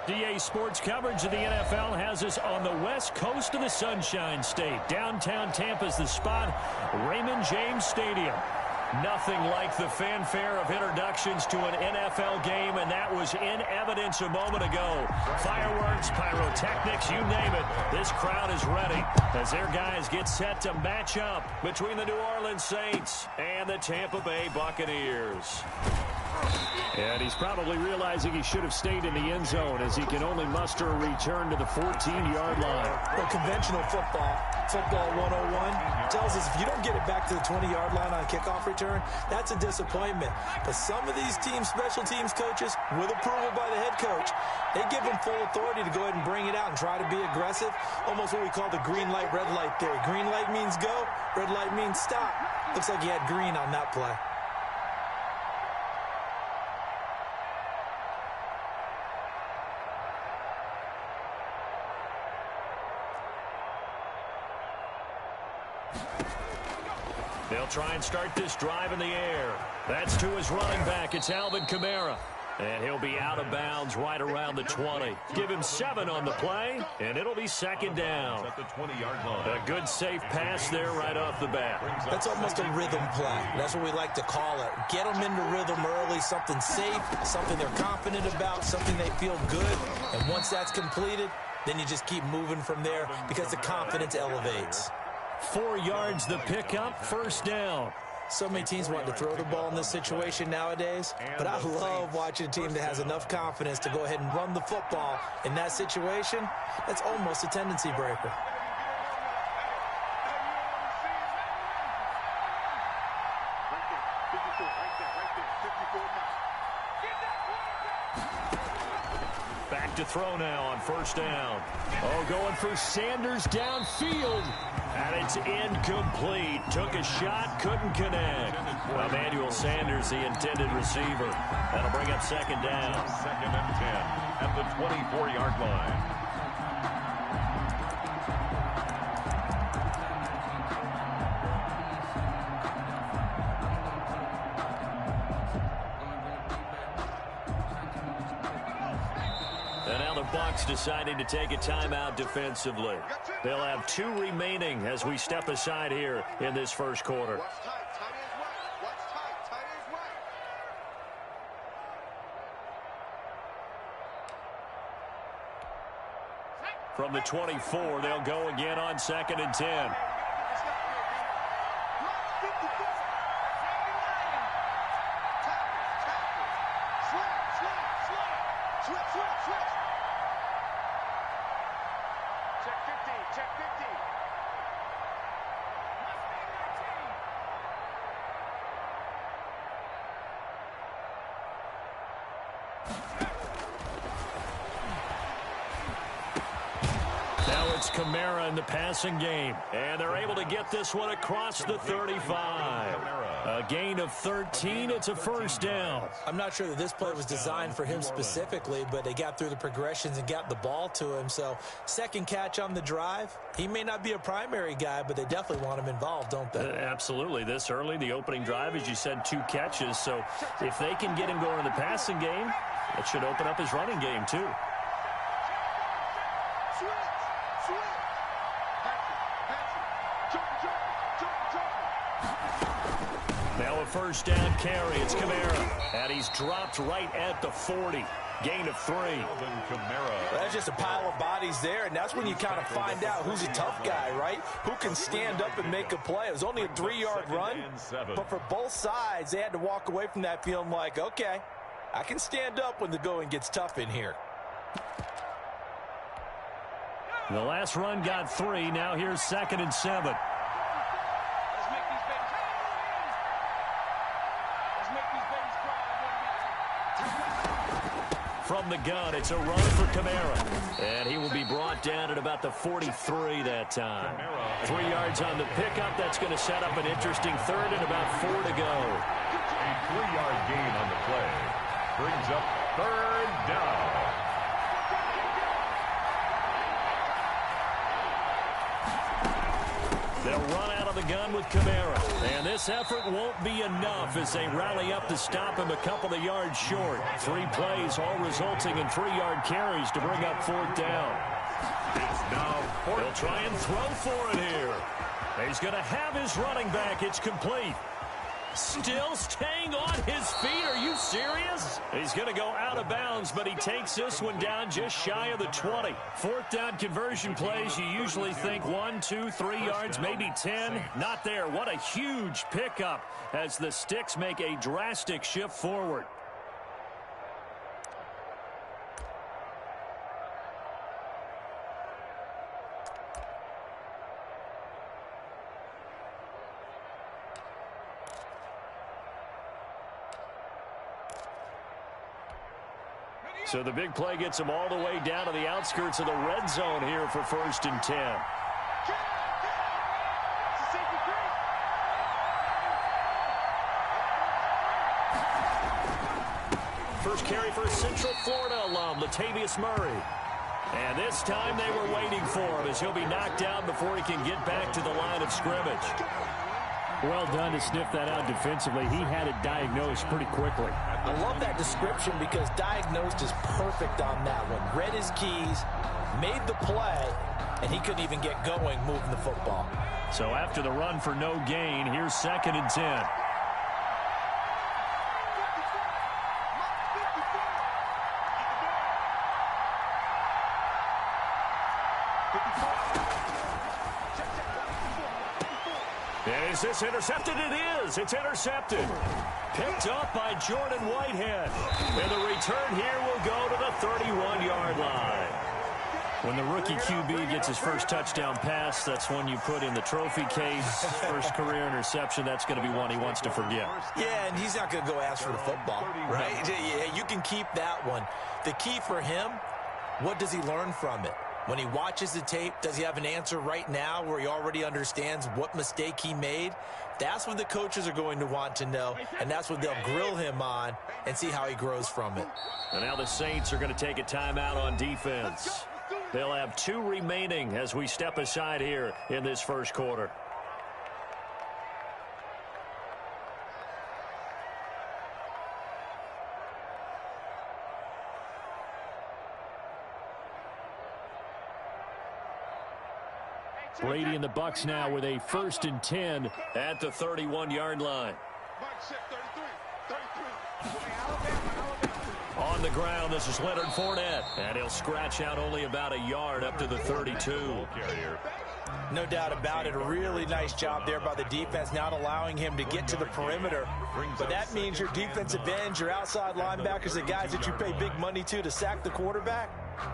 DA Sports coverage of the NFL has us on the west coast of the Sunshine State. Downtown Tampa's the spot, Raymond James Stadium. Nothing like the fanfare of introductions to an NFL game, and that was in evidence a moment ago. Fireworks, pyrotechnics, you name it. This crowd is ready as their guys get set to match up between the New Orleans Saints and the Tampa Bay Buccaneers. And he's probably realizing he should have stayed in the end zone as he can only muster a return to the 14-yard line. Well, conventional football 101, tells us if you don't get it back to the 20-yard line on a kickoff return, that's a disappointment. But some of these teams, special teams coaches, with approval by the head coach, they give them full authority to go ahead and bring it out and try to be aggressive. Almost what we call the green light, red light theory. Green light means go, red light means stop. Looks like he had green on that play. They'll try and start this drive in the air. That's to his running back. It's Alvin Kamara. And he'll be out of bounds right around the 20. Give him 7 on the play, and it'll be second down. At the 20-yard line. A good, safe pass there right off the bat. That's almost a rhythm play. That's what we like to call it. Get them into rhythm early, something safe, something they're confident about, something they feel good. And once that's completed, then you just keep moving from there because the confidence elevates. 4 yards the pickup, first down. So many teams want to throw the ball in this situation nowadays, but I love watching a team that has enough confidence to go ahead and run the football. In that situation, that's almost a tendency breaker. Back to throw now on first down. Oh, going for Sanders downfield. And it's incomplete. Took a shot, couldn't connect. Emmanuel Sanders, the intended receiver. That'll bring up second down. Second and 10 at the 24-yard line. Bucs deciding to take a timeout defensively. They'll have 2 remaining as we step aside here in this first quarter. From the 24, they'll go again on second and 10. Kamara in the passing game, and they're able to get this one across the 35. A gain of 13. It's a first down. I'm not sure that this play was designed for him specifically, but they got through the progressions and got the ball to him. So second catch on the drive. He may not be a primary guy, but they definitely want him involved, don't they? Absolutely. This early, the opening drive, as you said, 2 catches. So if they can get him going in the passing game, it should open up his running game too. Now a first down carry. It's Kamara. And he's dropped right at the 40. Gain of 3. That's just a pile of bodies there, and that's when you kind of find out who's a tough guy, right? Who can stand up and make a play. It was only a 3-yard run, but for both sides, they had to walk away from that feeling like, okay, I can stand up when the going gets tough in here. The last run got 3. Now here's second and 7. From the gun, it's a run for Kamara. And he will be brought down at about the 43 that time. 3 yards on the pickup. That's going to set up an interesting third and about 4 to go. A 3-yard gain on the play brings up third down. They'll run out of of the gun with Kamara. And this effort won't be enough as they rally up to stop him a couple of yards short. 3 plays, all resulting in 3-yard carries to bring up 4th down. It's now He'll try and throw for it here. He's going to have his running back. It's complete. Still staying on his feet. Are you serious? He's going to go out of bounds, but he takes this one down just shy of the 20. 4th down conversion plays, you usually think 1, 2, 3 yards, maybe 10. Not there. What a huge pickup as the Sticks make a drastic shift forward. So the big play gets him all the way down to the outskirts of the red zone here for 1st and 10. First carry for Central Florida alum, Latavius Murray. And this time they were waiting for him as he'll be knocked down before he can get back to the line of scrimmage. Well done to sniff that out defensively. He had it diagnosed pretty quickly. I love that description because diagnosed is perfect on that one. Read his keys, made the play, and he couldn't even get going moving the football. So after the run for no gain, here's 2nd and 10. Is this intercepted? It is. It's intercepted. Picked up by Jordan Whitehead. And the return here will go to the 31-yard line. When the rookie QB gets his first touchdown pass, that's one you put in the trophy case. First career interception, that's going to be one he wants to forget. Yeah, and he's not going to go ask for the football, right? Yeah, you can keep that one. The key for him, what does he learn from it? When he watches the tape, does he have an answer right now where he already understands what mistake he made? That's what the coaches are going to want to know, and that's what they'll grill him on and see how he grows from it. And now the Saints are going to take a timeout on defense. They'll have 2 remaining as we step aside here in this first quarter. Brady and the Bucs now with a 1st and 10 at the 31-yard line. On the ground, this is Leonard Fournette, and he'll scratch out only about a yard up to the 32. No doubt about it. A really nice job there by the defense, not allowing him to get to the perimeter. But that means your defensive ends, your outside linebackers, the guys that you pay big money to sack the quarterback,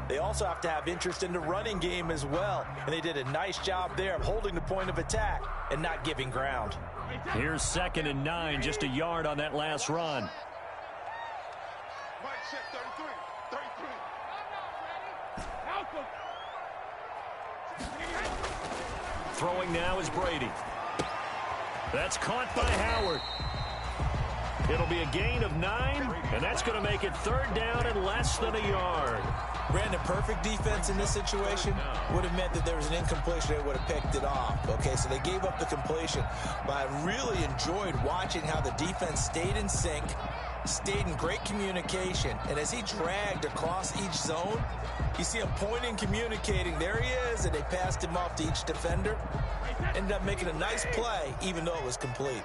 they also have to have interest in the running game as well. And they did a nice job there of holding the point of attack and not giving ground. Here's 2nd and 9, just a yard on that last run. Throwing now is Brady. That's caught by Howard. It'll be a gain of 9, and that's going to make it 3rd down and less than a yard. Brandon, perfect defense in this situation would have meant that there was an incompletion. They would have picked it off. Okay, so they gave up the completion. But I really enjoyed watching how the defense stayed in sync, stayed in great communication. And as he dragged across each zone, you see him pointing, communicating. There he is, and they passed him off to each defender. Ended up making a nice play, even though it was complete.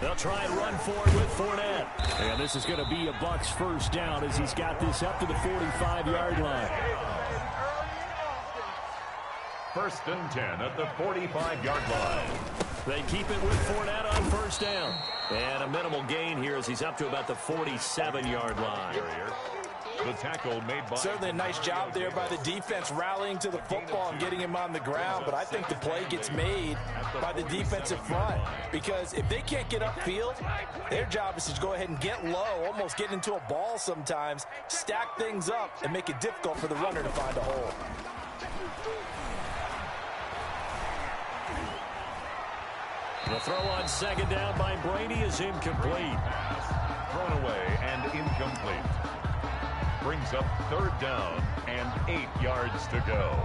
They'll try and run for it with Fournette. And this is going to be a Bucs 1st down as he's got this up to the 45-yard line. 1st and 10 at the 45-yard line. They keep it with Fournette on 1st down. And a minimal gain here as he's up to about the 47-yard line. The tackle made by... Certainly a nice job there by the defense rallying to the football and getting him on the ground, but I think the play gets made by the defensive front because if they can't get upfield, their job is to go ahead and get low, almost get into a ball sometimes, stack things up, and make it difficult for the runner to find a hole. The throw on 2nd down by Brady is incomplete. Thrown away and incomplete. Brings up 3rd down and 8 yards to go.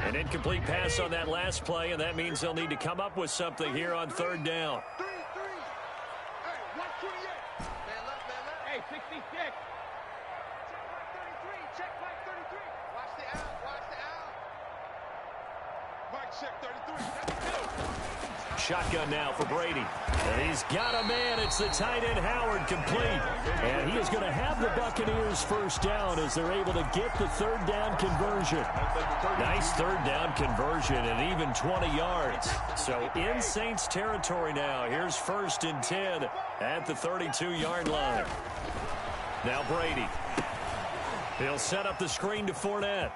An incomplete pass on that last play, and that means they'll need to come up with something here on third down. Hey, 66. Check Mike 33. Watch the out. Mike, check 33. Shotgun now for Brady. And he's got a man. It's the tight end Howard, complete. And he is going to have the Buccaneers first down as they're able to get the third down conversion. Nice third down conversion and even 20 yards. So in Saints territory now. Here's 1st and 10 at the 32-yard line. Now Brady. He'll set up the screen to Fournette.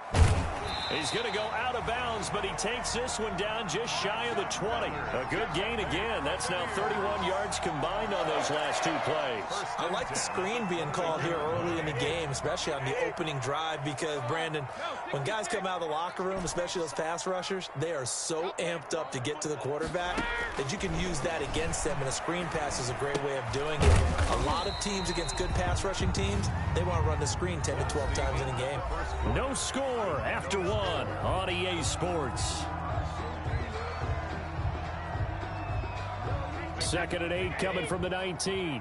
He's going to go out of bounds, but he takes this one down just shy of the 20. A good gain again. That's now 31 yards combined on those last 2 plays. I like the screen being called here early in the game, especially on the opening drive, because, Brandon, when guys come out of the locker room, especially those pass rushers, they are so amped up to get to the quarterback that you can use that against them, and a screen pass is a great way of doing it. A lot of teams against good pass rushing teams, they want to run the screen 10 to 12 times in a game. No score after 1 on EA Sports. 2nd and 8 coming from the 19.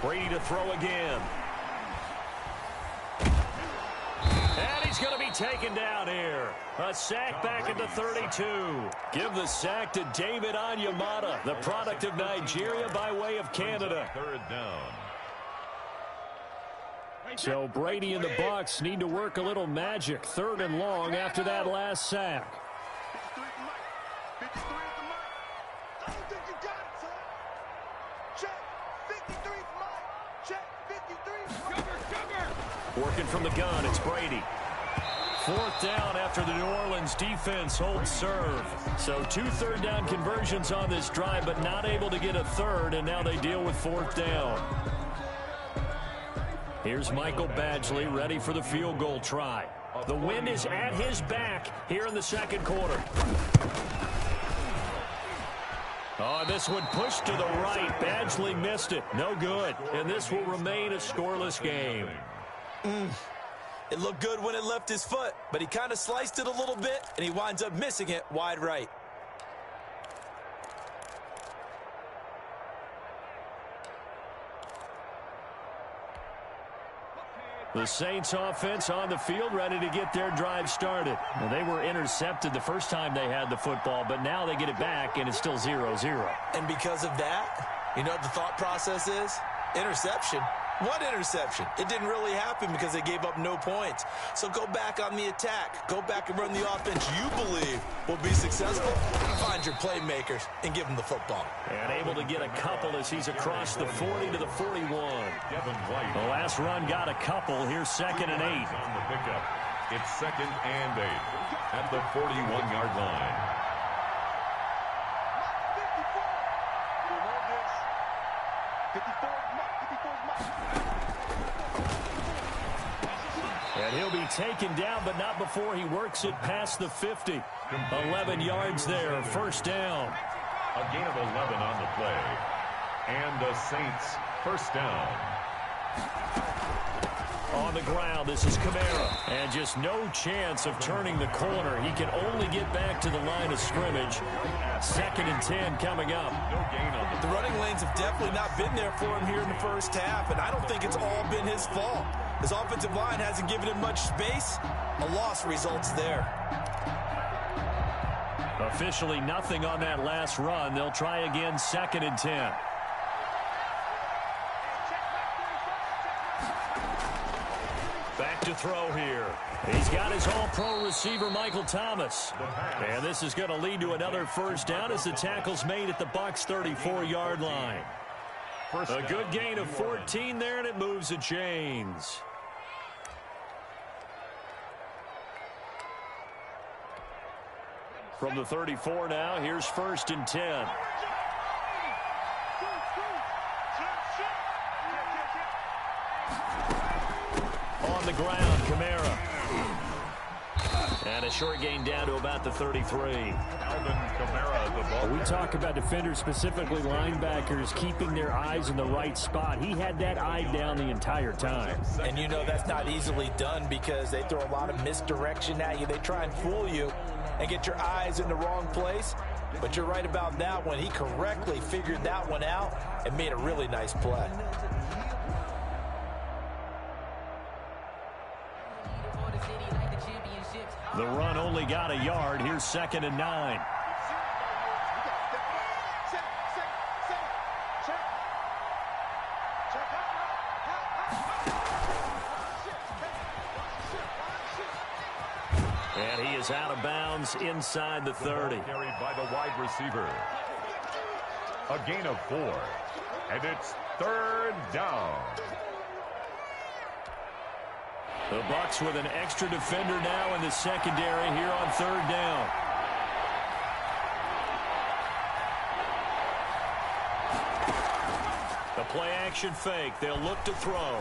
Brady to throw again. And he's going to be taken down here. A sack back at the 32. Give the sack to David Onyemata, the product of Nigeria by way of Canada. Third down. So Brady and the Bucs need to work a little magic. 3rd and long after that last sack. Working from the gun, it's Brady. 4th down after the New Orleans defense holds serve. So 2 third down conversions on this drive, but not able to get a third, and now they deal with 4th down. Here's Michael Badgley ready for the field goal try. The wind is at his back here in the 2nd quarter. Oh, this one pushed to the right. Badgley missed it. No good. And this will remain a scoreless game. It looked good when it left his foot, but he kind of sliced it a little bit, and he winds up missing it wide right. The Saints offense on the field ready to get their drive started. Well, they were intercepted the first time they had the football, but now they get it back, and it's still 0-0. And because of that, you know what the thought process is? Interception. What interception? It didn't really happen because they gave up no points. So go back on the attack. Go back and run the offense you believe will be successful. Find your playmakers and give them the football. And able to get a couple as he's across the 40 to the 41. The last run got a couple. Here's 2nd and 8. On the pickup. It's 2nd and 8 at the 41-yard line. And he'll be taken down, but not before he works it past the 50. 11 yards there, 1st down. A gain of 11 on the play. And the Saints, 1st down. On the ground, this is Kamara. And just no chance of turning the corner. He can only get back to the line of scrimmage. 2nd and 10 coming up. No gain on The running lanes have definitely not been there for him here in the first half, and I don't think it's all been his fault. His offensive line hasn't given him much space. A loss results there. Officially nothing on that last run. They'll try again, 2nd and 10. Back to throw here. He's got his all-pro receiver, Michael Thomas. And this is going to lead to another 1st down as the tackle's made at the Bucs' 34-yard line. A good gain of 14 there, and it moves the chains. From the 34 now, here's 1st and 10. On the ground, Kamara. And a short gain down to about the 33. Kamara, we talk about defenders, specifically linebackers, keeping their eyes in the right spot. He had that eye down the entire time. And you know that's not easily done because they throw a lot of misdirection at you. They try and fool you and get your eyes in the wrong place. But you're right about that one. He correctly figured that one out and made a really nice play. The run only got a yard. Here's 2nd and 9. And he is out of bounds inside the 30. Carried by the wide receiver. A gain of 4. And it's 3rd down. The Bucs with an extra defender now in the secondary here on 3rd down. The play action fake. They'll look to throw.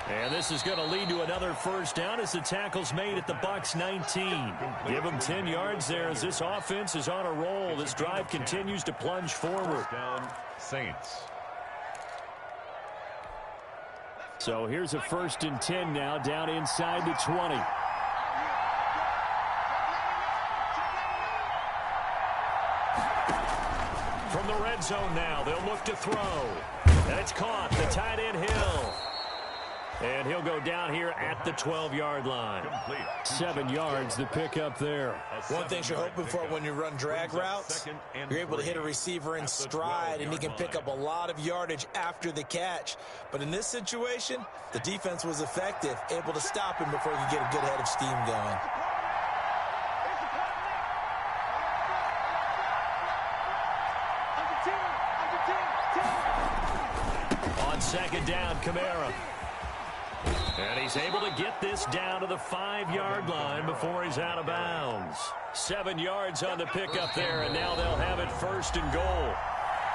And this is going to lead to another 1st down as the tackle's made at the Bucs 19. Give them 10 yards there as this offense is on a roll. This drive continues to plunge forward. Down Saints. So here's a 1st and 10 now down inside the 20. From the red zone now, they'll look to throw. And it's caught. The tight end Hill. And he'll go down here at the 12-yard line. 7 yards, the pickup there. One thing you're hoping for when you run drag routes, you're able to hit a receiver in stride, and he can pick up a lot of yardage after the catch. But in this situation, the defense was effective, able to stop him before he could get a good head of steam going. On 2nd down, Kamara. And he's able to get this down to the 5-yard line before he's out of bounds. 7 yards on the pickup there, and now they'll have it 1st and goal.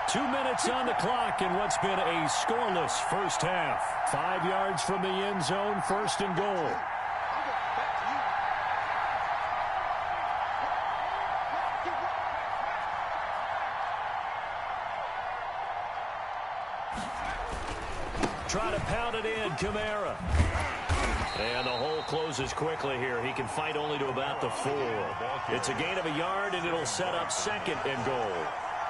2 minutes on the clock in what's been a scoreless 1st half. 5 yards from the end zone, 1st and goal. Try to pound it in, Kamara. And the hole closes quickly here. He can fight only to about the 4. It's a gain of a yard, and it'll set up 2nd and goal.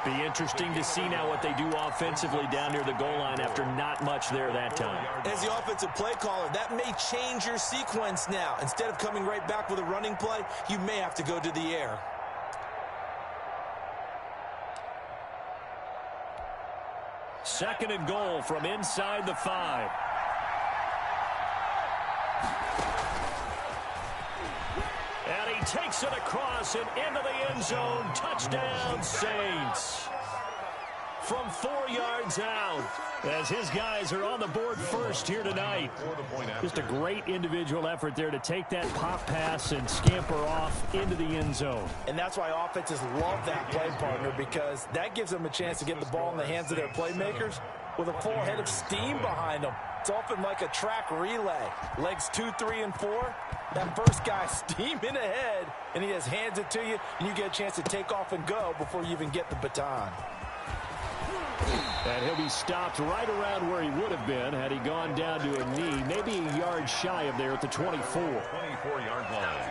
Be interesting to see now what they do offensively down near the goal line after not much there that time. As the offensive play caller, that may change your sequence now. Instead of coming right back with a running play, you may have to go to the air. Second and goal from inside the 5. And he takes it across and into the end zone. Touchdown, Saints. From 4 yards out, as his guys are on the board first here tonight. Just a great individual effort there to take that pop pass and scamper off into the end zone. And that's why offenses love that play partner, because that gives them a chance to get the ball in the hands of their playmakers with a full head of steam behind them. It's often like a track relay. Legs 2, 3, and 4. That first guy steaming ahead, and he just hands it to you, and you get a chance to take off and go before you even get the baton. And he'll be stopped right around where he would have been had he gone down to a knee, maybe a yard shy of there at the 24. 24-yard line.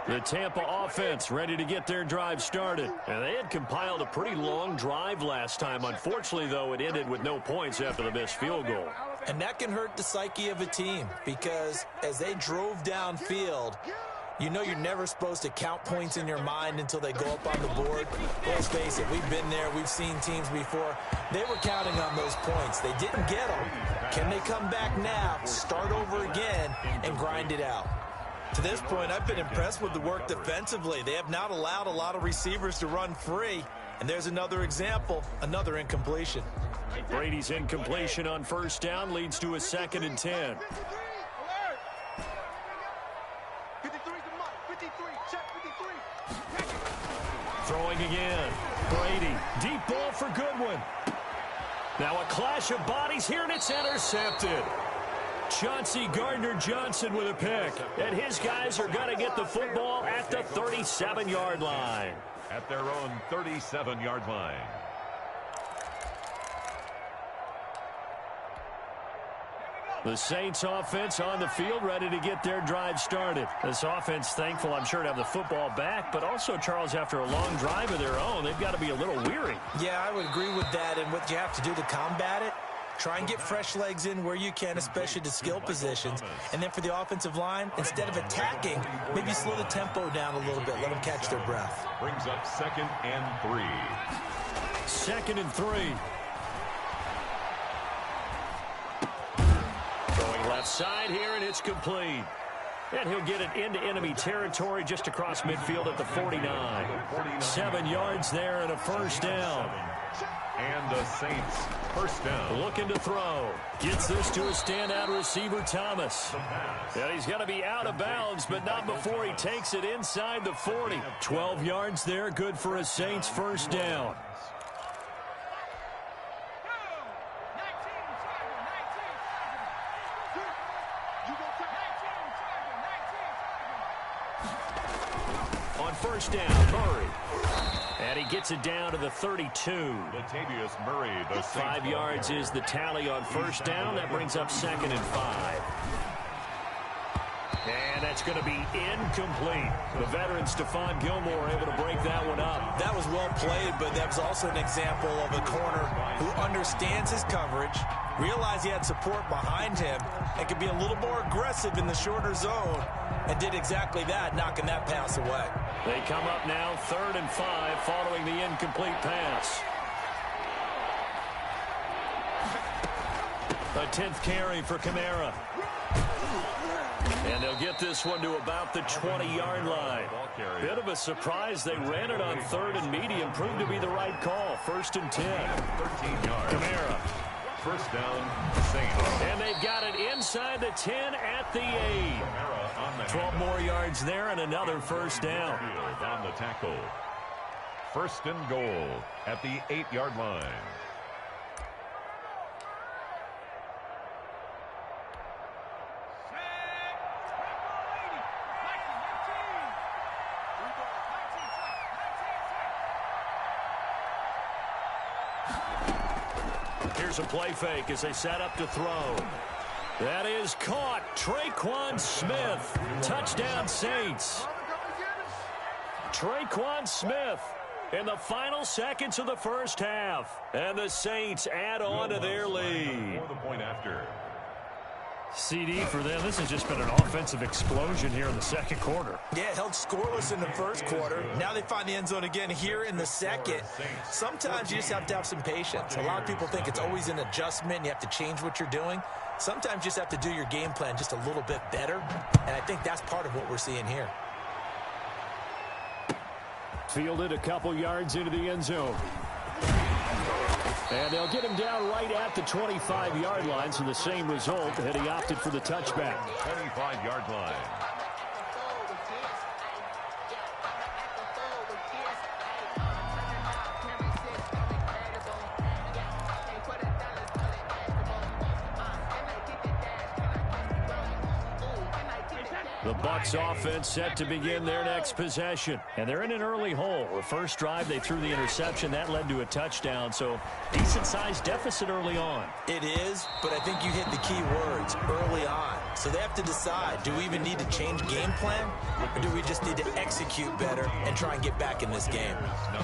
The Tampa offense ready to get their drive started. And they had compiled a pretty long drive last time. Unfortunately, though, it ended with no points after the missed field goal. And that can hurt the psyche of a team, because as they drove downfield, you know you're never supposed to count points in your mind until they go up on the board. Let's face it, we've been there. We've seen teams before. They were counting on those points. They didn't get them. Can they come back now, start over again, and grind it out? To this point, I've been impressed with the work defensively. They have not allowed a lot of receivers to run free. And there's another example, another incompletion. Brady's incompletion on 1st down leads to a 2nd and 10. Throwing again. Brady, deep ball for Goodwin. Now a clash of bodies here, and it's intercepted. Chauncey Gardner-Johnson with a pick. And his guys are going to get the football at the 37-yard line. At their own 37-yard line. The Saints offense on the field, ready to get their drive started. This offense, thankful, I'm sure, to have the football back, but also, Charles, after a long drive of their own, they've got to be a little weary. Yeah, I would agree with that, and what you have to do to combat it, try and get fresh legs in where you can, especially to skill positions. And then for the offensive line, instead of attacking, maybe slow the tempo down a little bit, let them catch their breath. Brings up 2nd and 3. 2nd and 3. Left side here, and it's complete. And he'll get it into enemy territory just across midfield at the 49. 7 yards there and a first down. And the Saints first down. Looking to throw. Gets this to a standout receiver, Thomas. And he's going to be out of bounds, but not before he takes it inside the 40. 12 yards there, good for a Saints first down. First down, Murray. And he gets it down to the 32. Latavius Murray, the 5 yards is the tally on first down. That brings up 2nd and 5. And that's going to be incomplete. The veteran Stephon Gilmore able to break that one up. That was well played, but that was also an example of a corner who understands his coverage, realized he had support behind him, and could be a little more aggressive in the shorter zone, and did exactly that, knocking that pass away. They come up now 3rd and 5 following the incomplete pass. A 10th carry for Kamara. And they'll get this one to about the 20-yard line. Bit of a surprise. They ran it on 3rd and medium. Proved to be the right call. 1st and 10. 13 yards. Kamara. First down, Saints. And they've got it inside the 10 at the 8. 12 more yards there and another first down. On the tackle. 1st and goal at the 8-yard line. Here's a play fake as they set up to throw. That is caught. Traquan Smith. Touchdown, Saints. Traquan Smith in the final seconds of the first half. And the Saints add on to their lead. For the point after. CD for them. This has just been an offensive explosion here in the second quarter. Yeah, held scoreless in the first quarter. Now they find the end zone again here in the second. Sometimes you just have to have some patience. A lot of people think it's always an adjustment. You have to change what you're doing. Sometimes you just have to do your game plan just a little bit better. And I think that's part of what we're seeing here. Fielded a couple yards into the end zone. And they'll get him down right at the 25-yard line, so the same result, and he opted for the touchback. 25-yard line. The Bucs offense set to begin their next possession. And they're in an early hole. The first drive, they threw the interception. That led to a touchdown. So decent-sized deficit early on. It is, but I think you hit the key words, early on. So they have to decide, do we even need to change game plan? Or do we just need to execute better and try and get back in this game?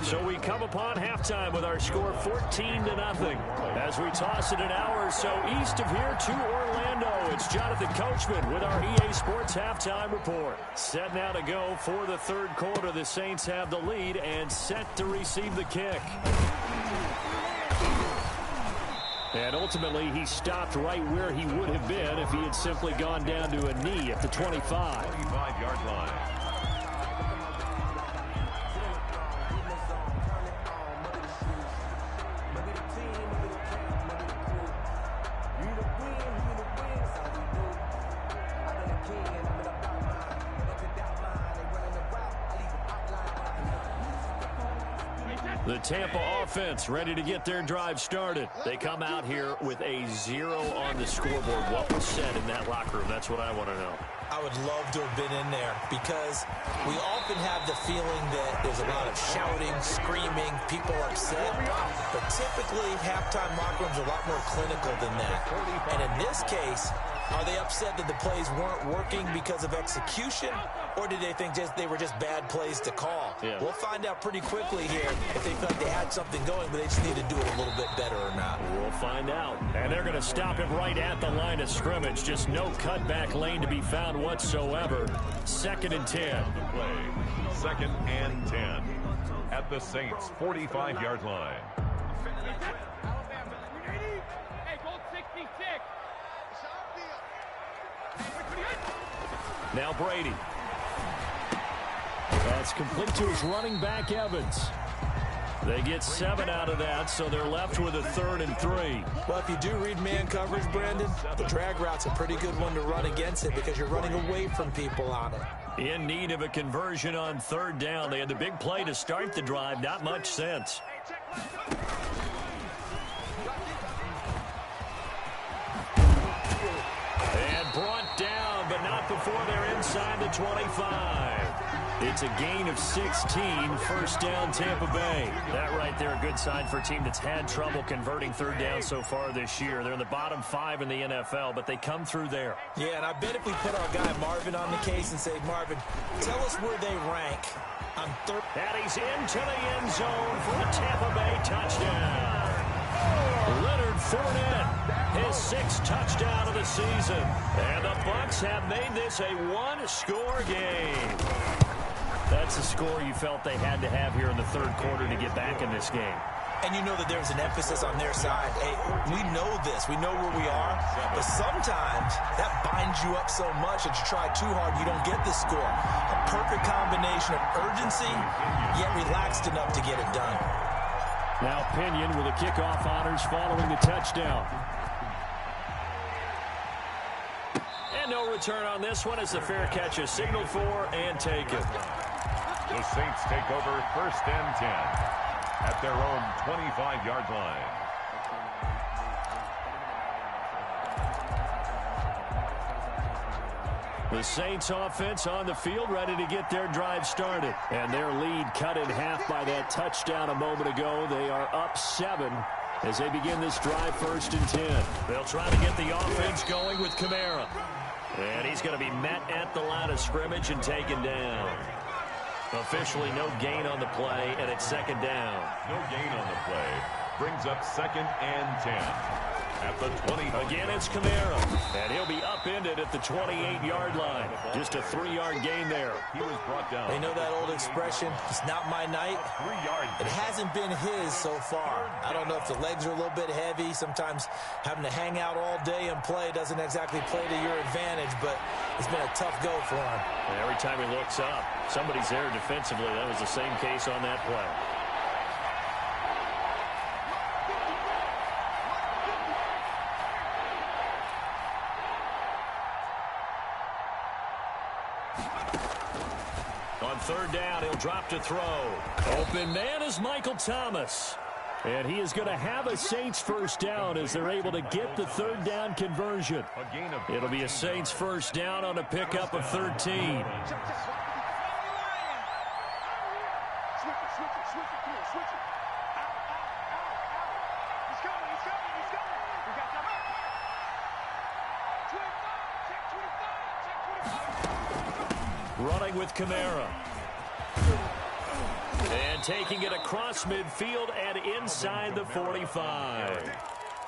So we come upon halftime with our score 14-0. As we toss it an hour or so east of here to Orlando, it's Jonathan Coachman with our EA Sports Halftime Report. Set now to go for the third quarter. The Saints have the lead and set to receive the kick. And ultimately, he stopped right where he would have been if he had simply gone down to a knee at the 25. 25-yard line. The Tampa offense ready to get their drive started. They come out here with a 0 on the scoreboard. What was said in that locker room? That's what I want to know. I would love to have been in there because we often have the feeling that there's a lot of shouting, screaming, people upset. But typically, halftime locker rooms are a lot more clinical than that. And in this case, are they upset that the plays weren't working because of execution, or did they think they were just bad plays to call? Yeah. We'll find out pretty quickly here if they feel like they had something going, but they just need to do it a little bit better or not. We'll find out. And they're going to stop it right at the line of scrimmage. Just no cutback lane to be found whatsoever. 2nd and 10. Play. 2nd and 10 at the Saints' 45-yard line. Now Brady. That's complete to his running back, Evans. They get 7 out of that, so they're left with a 3rd and 3. Well, if you do read man coverage, Brandon, the drag route's a pretty good one to run against it because you're running away from people on it. In need of a conversion on 3rd down. They had the big play to start the drive. Not much sense. And brought down, but not before they're inside the 25. It's a gain of 16, 1st down Tampa Bay. That right there, a good sign for a team that's had trouble converting 3rd down so far this year. They're in the bottom 5 in the NFL, but they come through there. Yeah, and I bet if we put our guy Marvin on the case and say, Marvin, tell us where they rank on 3rd. And he's into the end zone for a Tampa Bay touchdown. Leonard Fournette, his 6th touchdown of the season. And the Bucs have made this a 1-score game. That's a score you felt they had to have here in the 3rd quarter to get back in this game. And you know that there's an emphasis on their side. Hey, we know this. We know where we are. But sometimes that binds you up so much that you try too hard, you don't get the score. A perfect combination of urgency, yet relaxed enough to get it done. Now Pinion with the kickoff honors following the touchdown. And no return on this one as the fair catch is signaled for and taken. The Saints take over 1st and 10 at their own 25-yard line. The Saints offense on the field ready to get their drive started. And their lead cut in half by that touchdown a moment ago. They are up 7 as they begin this drive 1st and 10. They'll try to get the offense going with Kamara. And he's going to be met at the line of scrimmage and taken down. Officially no gain on the play, and it's 2nd down. No gain on the play. Brings up 2nd and 10 at the 20. Again, it's Kamara, and he'll be upended at the 28-yard line. Just a 3-yard gain there. He was brought down. They know that old expression, it's not my night. 3 yards. It hasn't been his so far. I don't know if the legs are a little bit heavy. Sometimes having to hang out all day and play doesn't exactly play to your advantage, but it's been a tough go for him. And every time he looks up, somebody's there defensively. That was the same case on that play. On 3rd down, he'll drop to throw. Open man is Michael Thomas. And he is going to have a Saints 1st down as they're able to get the 3rd down conversion. It'll be a Saints 1st down on a pickup of 13. Running with Kamara. And taking it across midfield and inside the 45.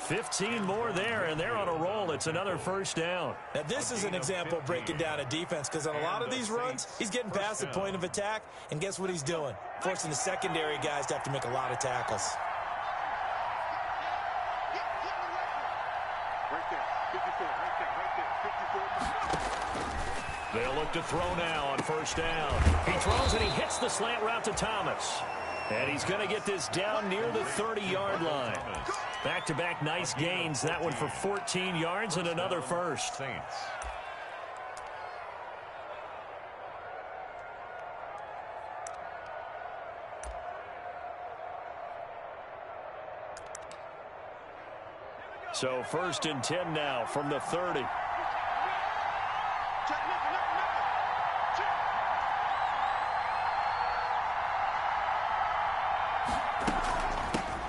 15 more there, and they're on a roll. It's another 1st down. Now, this is an example of breaking down a defense because on a lot of these runs, he's getting past the point of attack, and guess what he's doing? Forcing the secondary guys to have to make a lot of tackles. They'll look to throw now on 1st down. He throws and he hits the slant route to Thomas. And he's going to get this down near the 30-yard line. Back-to-back nice gains. That one for 14 yards and another 1st. Saints. So 1st and 10 now from the 30.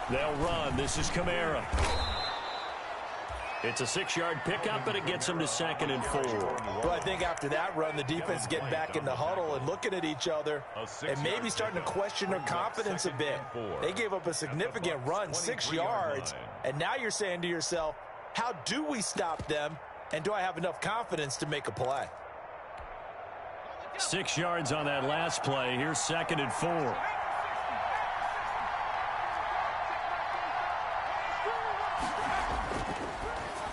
They'll run. This is Kamara. It's a 6-yard pickup, but it gets them to 2nd and 4. Well, I think after that run, the defense getting back in the huddle and looking at each other and maybe starting to question their confidence a bit. They gave up a significant run, 6 yards, and now you're saying to yourself, how do we stop them, and do I have enough confidence to make a play? 6 yards on that last play. Here's 2nd and 4.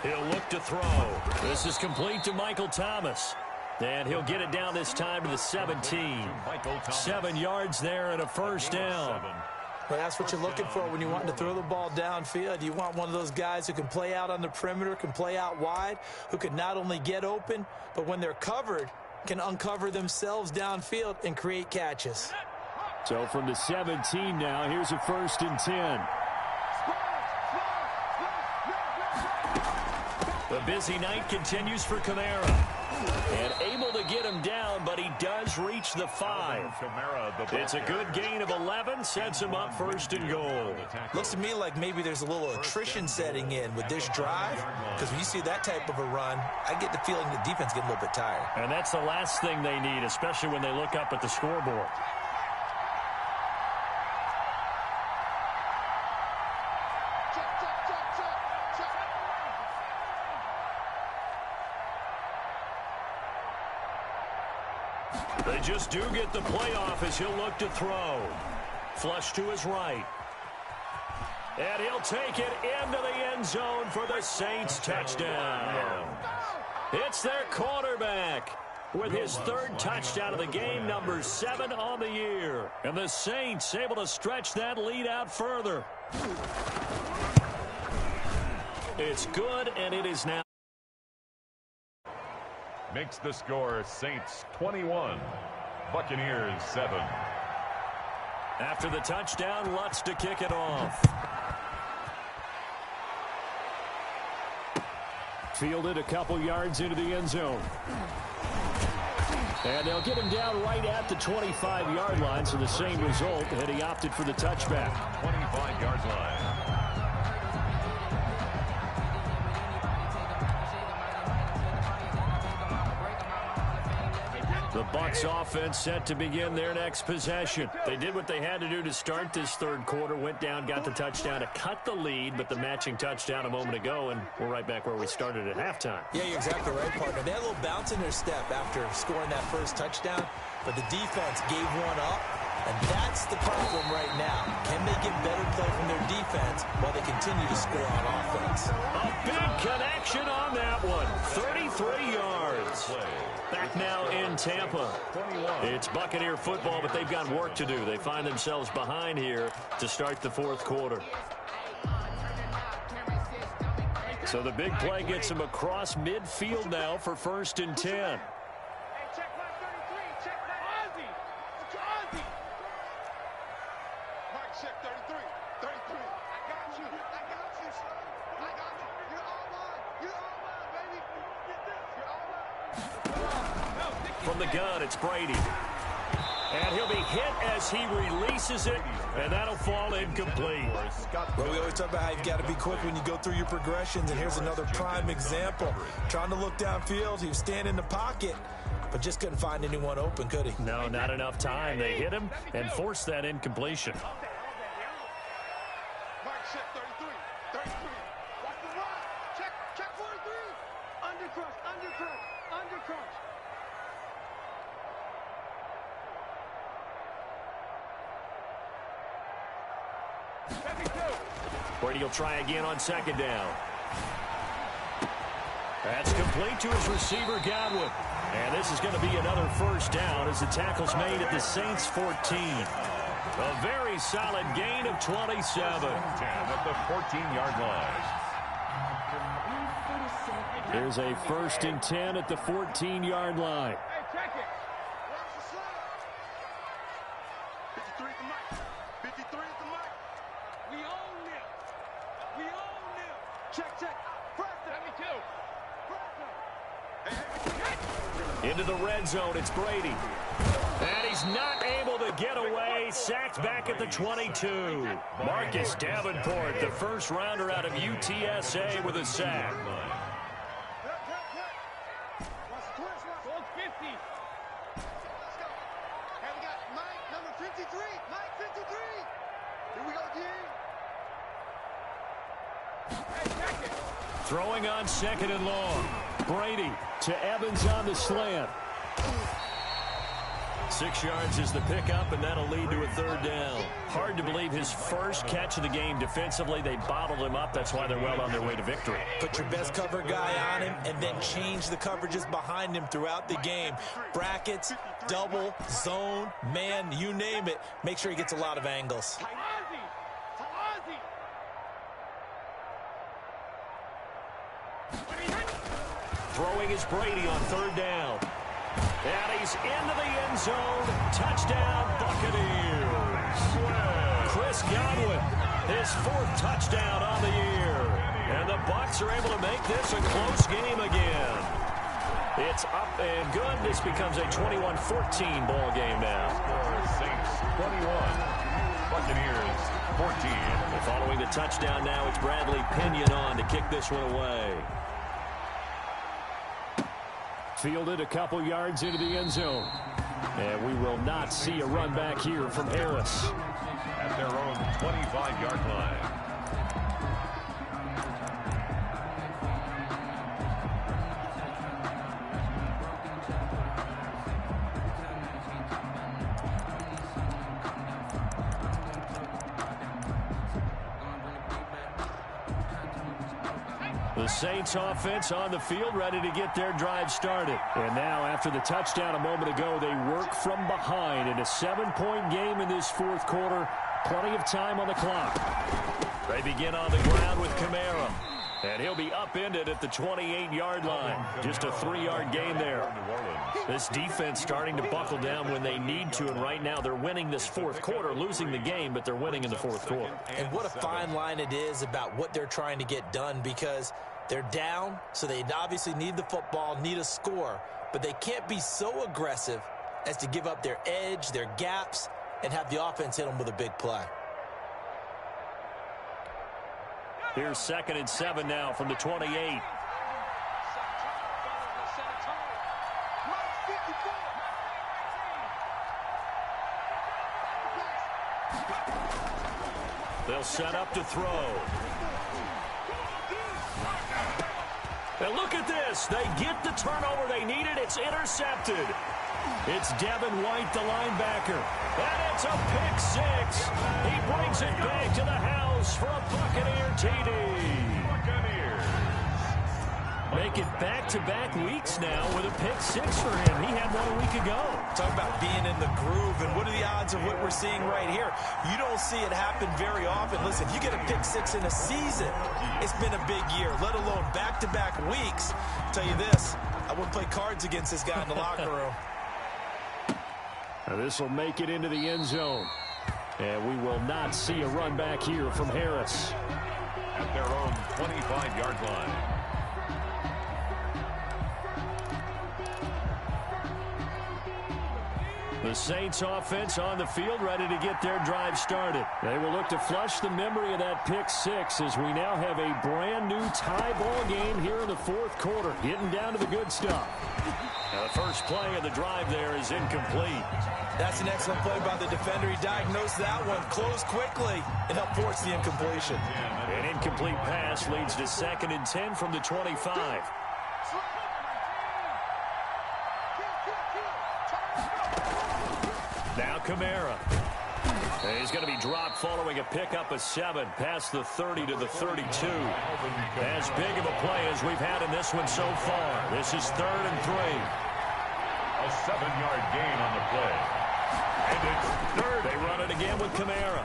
He'll look to throw. This is complete to Michael Thomas. And he'll get it down this time to the 17. 7 yards there and a 1st down. Well, that's what you're looking for when you want to throw the ball downfield. You want one of those guys who can play out on the perimeter, can play out wide, who can not only get open, but when they're covered, can uncover themselves downfield and create catches. So from the 17 now, here's a 1st and 10. The busy night continues for Kamara. And able to get him down, but he does reach the 5. It's a good gain of 11, sets him up 1st and goal. Looks to me like maybe there's a little attrition setting in with this drive, because when you see that type of a run, I get the feeling the defense getting a little bit tired. And that's the last thing they need, especially when they look up at the scoreboard. They just do get the playoff as he'll look to throw. Flush to his right. And he'll take it into the end zone for the Saints touchdown. It's their quarterback with his 3rd touchdown of the game, number 7 on the year. And the Saints able to stretch that lead out further. It's good, and it is now. Makes the score Saints 21, Buccaneers 7. After the touchdown, Lutz to kick it off. Fielded a couple yards into the end zone. And they'll get him down right at the 25-yard line, so the same result, and he opted for the touchback. 25-yard line. The Bucs offense set to begin their next possession. They did what they had to do to start this 3rd quarter, went down, got the touchdown to cut the lead, but the matching touchdown a moment ago, and we're right back where we started at halftime. Yeah, you're exactly right, partner. They had a little bounce in their step after scoring that 1st touchdown, but the defense gave one up, and that's the problem right now. Can they get better play from their defense while they continue to score on offense? A big connection on that one. 33 yards. Back now in Tampa. It's Buccaneer football, but they've got work to do. They find themselves behind here to start the 4th quarter. So the big play gets them across midfield now for 1st and 10. From the gun, it's Brady. And he'll be hit as he releases it, and that'll fall incomplete. Well, we always talk about how you've got to be quick when you go through your progressions, and here's another prime example. Trying to look downfield, he was standing in the pocket, but just couldn't find anyone open, could he? No, not enough time. They hit him and forced that incompletion. Brady will try again on 2nd down. That's complete to his receiver, Godwin. And this is going to be another 1st down as the tackle's made at the Saints 14. A very solid gain of 27. 10 at the 14-yard line. Here's a 1st and 10 at the 14-yard line. We own them. We own them. Check, check. Into the red zone, it's Brady. And he's not able to get away. Sacked back at the 22. Marcus Davenport, the first rounder out of UTSA with a sack. Throwing on 2nd and long. Brady to Evans on the slant. 6 yards is the pickup, and that'll lead to a 3rd down. Hard to believe his first catch of the game defensively. They bottled him up. That's why they're well on their way to victory. Put your best cover guy on him and then change the coverages behind him throughout the game. Brackets, double, zone, man, you name it. Make sure he gets a lot of angles. Throwing is Brady on 3rd down. And he's into the end zone. Touchdown, Buccaneers. Chris Godwin, his 4th touchdown on the year. And the Bucs are able to make this a close game again. It's up and good. This becomes a 21-14 ball game now. Saints 21, Buccaneers 14. And following the touchdown now, it's Bradley Pinion on to kick this one away. Fielded a couple yards into the end zone. And we will not see a run back here from Harris. At their own 25-yard line. The Saints offense on the field, ready to get their drive started. And now, after the touchdown a moment ago, they work from behind in a 7-point game in this 4th quarter. Plenty of time on the clock. They begin on the ground with Kamara. And he'll be upended at the 28-yard line. Just a 3-yard gain there. This defense starting to buckle down when they need to, and right now they're winning this 4th quarter, losing the game, but they're winning in the 4th quarter. And what a fine line it is about what they're trying to get done, because they're down, so they obviously need the football, need a score, but they can't be so aggressive as to give up their edge, their gaps, and have the offense hit them with a big play. Here's 2nd and 7 now from the 28. They'll set up to throw. And look at this. They get the turnover they needed. It's intercepted. It's Devin White, the linebacker. And it's a pick 6. He brings it back to the house for a Buccaneer TD. Buccaneers. Make it back-to-back weeks now with a pick 6 for him. He had one a week ago. Talk about being in the groove, and what are the odds of what we're seeing right here? You don't see it happen very often. Listen, if you get a pick 6 in a season, it's been a big year, let alone back-to-back weeks. I'll tell you this, I wouldn't play cards against this guy in the locker room. This will make it into the end zone. And we will not see a run back here from Harris. At their own 25-yard line. The Saints offense on the field, ready to get their drive started. They will look to flush the memory of that pick 6 as we now have a brand new tie ball game here in the 4th quarter, getting down to the good stuff. Now the first play of the drive there is incomplete. That's an excellent play by the defender. He diagnosed that one, closed quickly, and helped force the incompletion. An incomplete pass leads to 2nd and 10 from the 25. Now Kamara. He's going to be dropped following a pickup of 7 past the 30 to the 32. As big of a play as we've had in this one so far. This is 3rd and 3. A 7-yard gain on the play. And it's 3rd. They run it again with Kamara.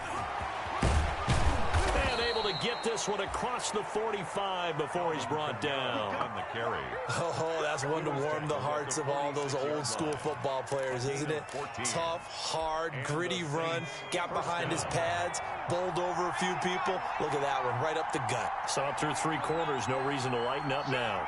And able to get this one across the 45 before he's brought down. On the carry. Oh, that's one to warm the hearts of all those old school football players, isn't it? Tough, hard, gritty run, got behind his pads, bowled over a few people. Look at that one, right up the gut. Saw it through 3 quarters, no reason to lighten up now.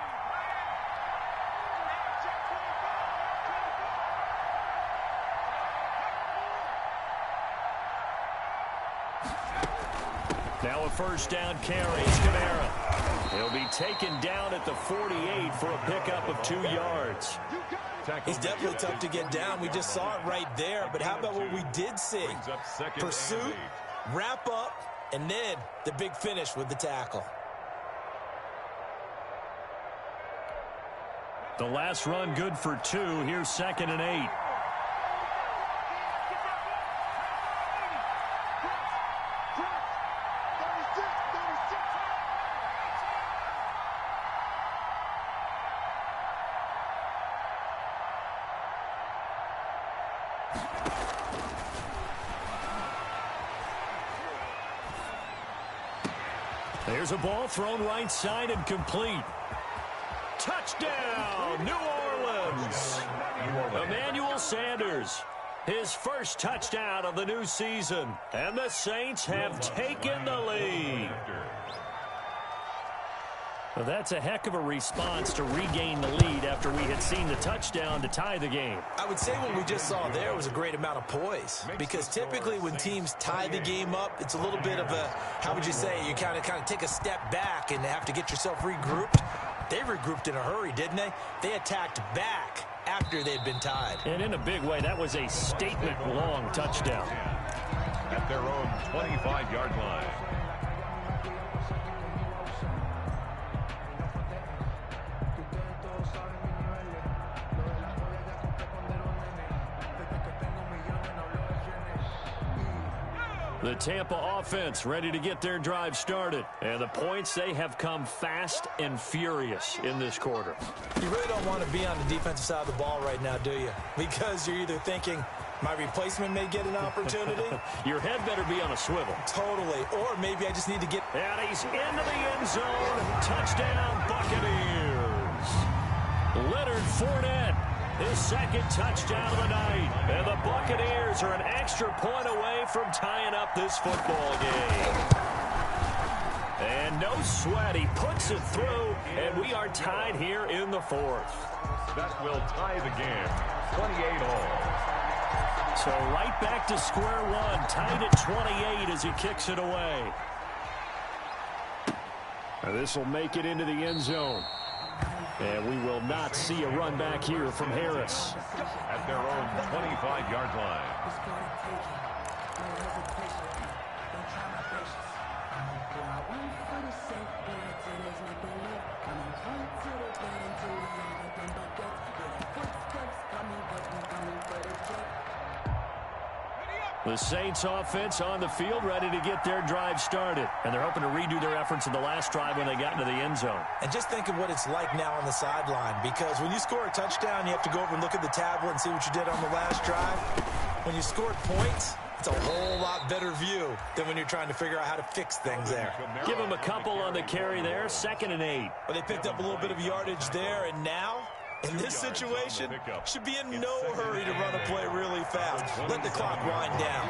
Now a first down carry. Kamara. He'll be taken down at the 48 for a pickup of 2 yards. He's definitely tough to get down. We just saw it right there. But how about what we did see? Pursuit, wrap up, and then the big finish with the tackle. The last run good for 2. Here's 2nd and 8. There's a ball thrown right side and complete. Touchdown, New Orleans. Emmanuel Sanders, his first touchdown of the new season. And the Saints have taken the lead. Well, that's a heck of a response to regain the lead after we had seen the touchdown to tie the game. I would say what we just saw there was a great amount of poise, because typically when teams tie the game up, it's a little bit of a, how would you say, you kind of take a step back and have to get yourself regrouped. They regrouped in a hurry, didn't they? They attacked back after they'd been tied. And in a big way, that was a statement-long touchdown. At their own 25-yard line. The Tampa offense ready to get their drive started. And the points, they have come fast and furious in this quarter. You really don't want to be on the defensive side of the ball right now, do you? Because you're either thinking, my replacement may get an opportunity. Your head better be on a swivel. Totally. Or maybe I just need to get... And he's into the end zone. Touchdown, Buccaneers. Leonard Fournette, his 2nd touchdown of the night. And the Buccaneers are an extra point away from tying up this football game. And no sweat, he puts it through, and we are tied here in the 4th. That will tie the game, 28-all. So right back to square one, tied at 28 as he kicks it away. This will make it into the end zone. And we will not see a run back here from Harris. At their own 25-yard line. The Saints offense on the field ready to get their drive started. And they're hoping to redo their efforts in the last drive when they got into the end zone. And just think of what it's like now on the sideline, because when you score a touchdown, you have to go over and look at the tablet and see what you did on the last drive. When you scored points, it's a whole lot better view than when you're trying to figure out how to fix things there. Give them a couple on the carry there, 2nd and 8. But they picked up a little bit of yardage there, and now... in this situation, should be in no hurry to run a play really fast. Let the clock wind down.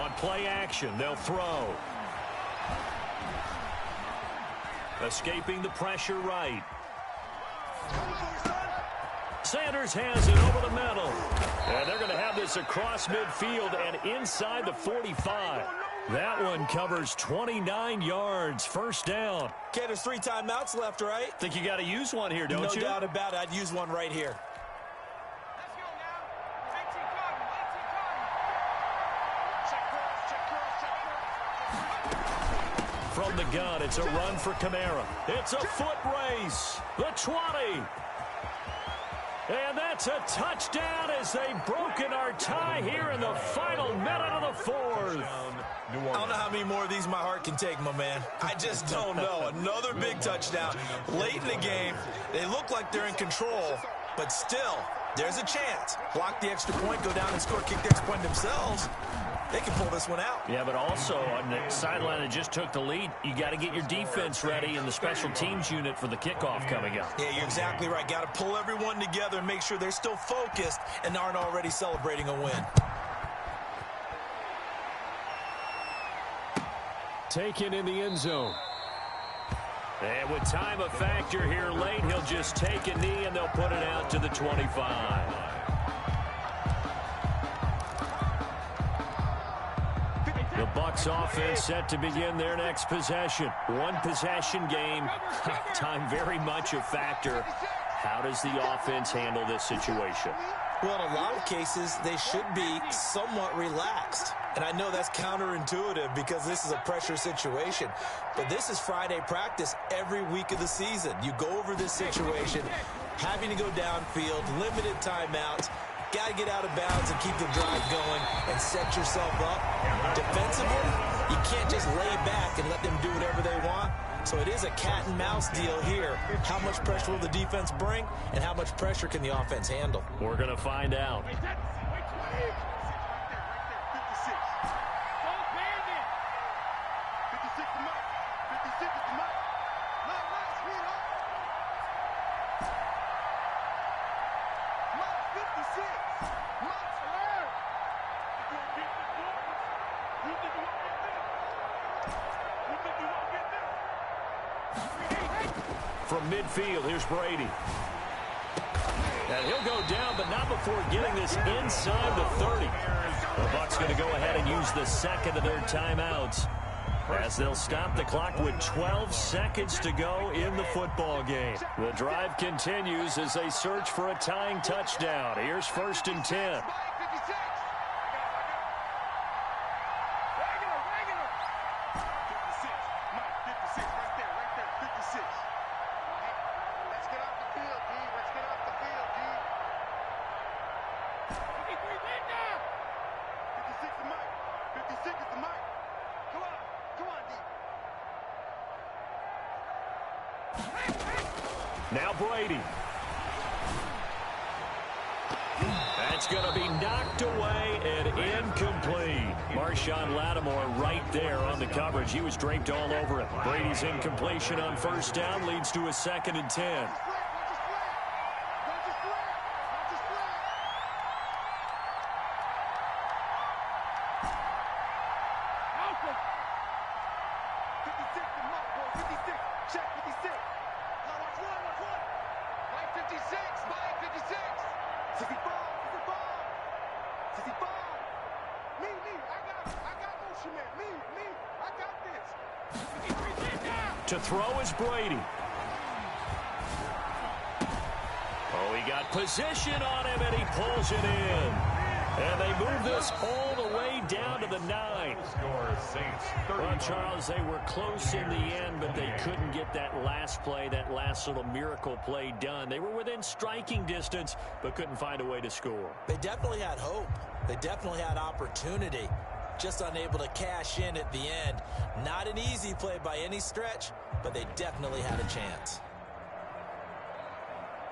On play action, they'll throw. Escaping the pressure right. Sanders has it over the middle. And they're going to have this across midfield and inside the 45. That one covers 29 yards. First down. Okay, there's 3 timeouts left, right? Think you got to use one here, don't you? No doubt about it. I'd use one right here. Let's go now. 18 card. Check cross. From the gun, it's a run for Kamara. It's a foot race. The 20. And that's a touchdown as they've broken our tie here in the final minute of the 4th. I don't know how many more of these my heart can take, my man. I just don't know. Another big touchdown late in the game. They look like they're in control, but still, There's a chance. Block the extra point, go down and score, kick the extra point themselves. They can pull this one out. Yeah, but also on the sideline that just took the lead, you got to get your defense ready and the special teams unit for the kickoff coming up. Yeah, you're exactly right. Got to pull everyone together and make sure they're still focused and aren't already celebrating a win. Taken in the end zone. And with time a factor here late, he'll just take a knee and they'll put it out to the 25. The Bucs offense set to begin their next possession. One possession game. Time very much a factor. How does the offense handle this situation? Well, in a lot of cases, they should be somewhat relaxed. And I know that's counterintuitive because this is a pressure situation. But this is Friday practice every week of the season. You go over this situation, having to go downfield, limited timeouts. Got to get out of bounds and keep the drive going and set yourself up. Defensively, you can't just lay back and let them do whatever they want. So it is a cat and mouse deal here. How much pressure will the defense bring and how much pressure can the offense handle? We're going to find out. From midfield, here's Brady. And he'll go down, but not before getting this inside the 30. The Bucs going to go ahead and use the second of their timeouts as they'll stop the clock with 12 seconds to go in the football game. The drive continues as they search for a tying touchdown. Here's 1st and 10. Now Brady. That's going to be knocked away and incomplete. Marshawn Lattimore right there on the coverage. He was draped all over it. Brady's incompletion on 1st down leads to a 2nd and 10. To throw is Brady. Oh, he got position on him, and he pulls it in. And they move this all the way down to the 9. Well, Charles, they were close in the end, but they couldn't get that last play, that last little miracle play done. They were within striking distance, but couldn't find a way to score. They definitely had hope. They definitely had opportunity. Just unable to cash in at the end. Not an easy play by any stretch, but they definitely had a chance.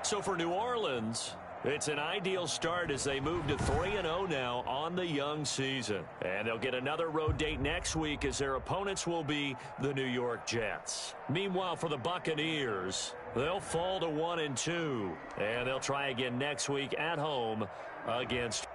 So for New Orleans, it's an ideal start as they move to 3-0 now on the young season. And they'll get another road date next week as their opponents will be the New York Jets. Meanwhile, for the Buccaneers, they'll fall to 1-2. And they'll try again next week at home against